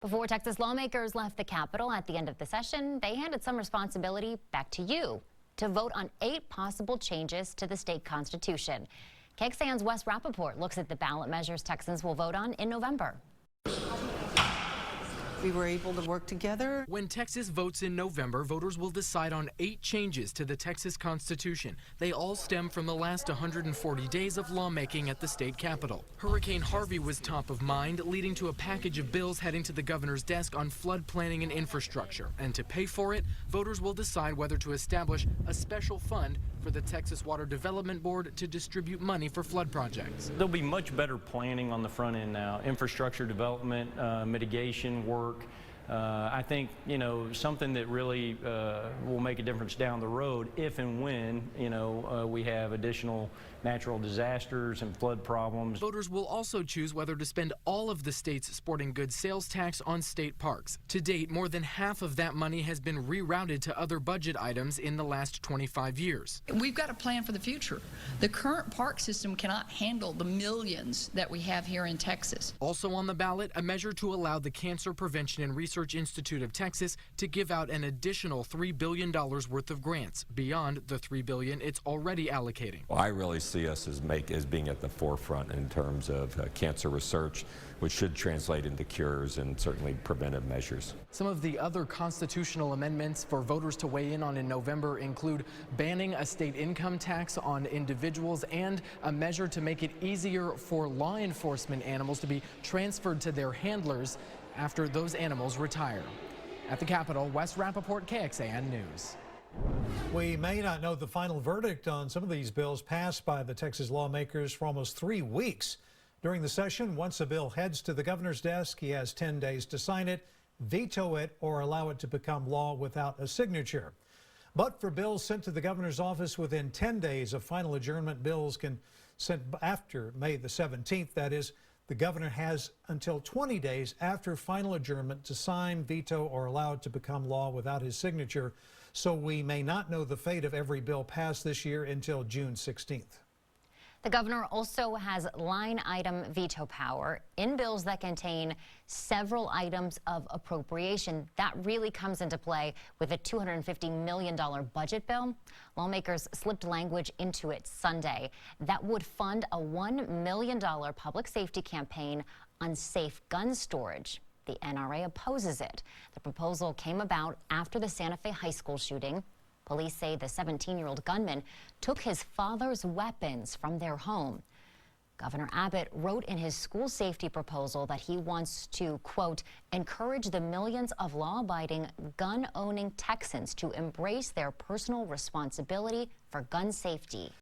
Before Texas lawmakers left the Capitol at the end of the session, they handed some responsibility back to you to vote on 8 possible changes to the state constitution. KXAN's Wes Rapaport looks at the ballot measures Texans will vote on in November. We were able to work together. When Texas votes in November, voters will decide on 8 changes to the Texas Constitution. They all stem from the last 140 days of lawmaking at the state capitol. Hurricane Harvey was top of mind, leading to a package of bills heading to the governor's desk on flood planning and infrastructure. And to pay for it, voters will decide whether to establish a special fund for the Texas Water Development Board to distribute money for flood projects. There'll be much better planning on the front end now, infrastructure development, mitigation work. I think, something that really will make a difference down the road if and when, we have additional natural disasters and flood problems. Voters will also choose whether to spend all of the state's sporting goods sales tax on state parks. To date, more than half of that money has been rerouted to other budget items in the last 25 years. We've got a plan for the future. The current park system cannot handle the millions that we have here in Texas. Also on the ballot, a measure to allow the Cancer Prevention and Research Institute of Texas to give out an additional $3 billion worth of grants beyond the $3 billion it's already allocating. Well, I really see us as being at the forefront in terms of cancer research, which should translate into cures and certainly preventive measures. Some of the other constitutional amendments for voters to weigh in on in November include banning a state income tax on individuals and a measure to make it easier for law enforcement animals to be transferred to their handlers after those animals retire. At the Capitol, Wes Rapaport, KXAN News. We may not know the final verdict on some of these bills passed by the Texas lawmakers for almost 3 weeks. During the session, once a bill heads to the governor's desk, he has 10 days to sign it, veto it, or allow it to become law without a signature. But for bills sent to the governor's office within 10 days of final adjournment, bills can sent after May the 17th, that is, the governor has until 20 days after final adjournment to sign, veto, or allow it to become law without his signature. So we may not know the fate of every bill passed this year until June 16th. The governor also has line item veto power in bills that contain several items of appropriation. That really comes into play with a $250 million budget bill. Lawmakers slipped language into it Sunday that would fund a $1 million public safety campaign on safe gun storage. The NRA opposes it. The proposal came about after the Santa Fe High School shooting. Police say the 17-year-old gunman took his father's weapons from their home. Governor Abbott wrote in his school safety proposal that he wants to, quote, encourage the millions of law-abiding, gun-owning Texans to embrace their personal responsibility for gun safety.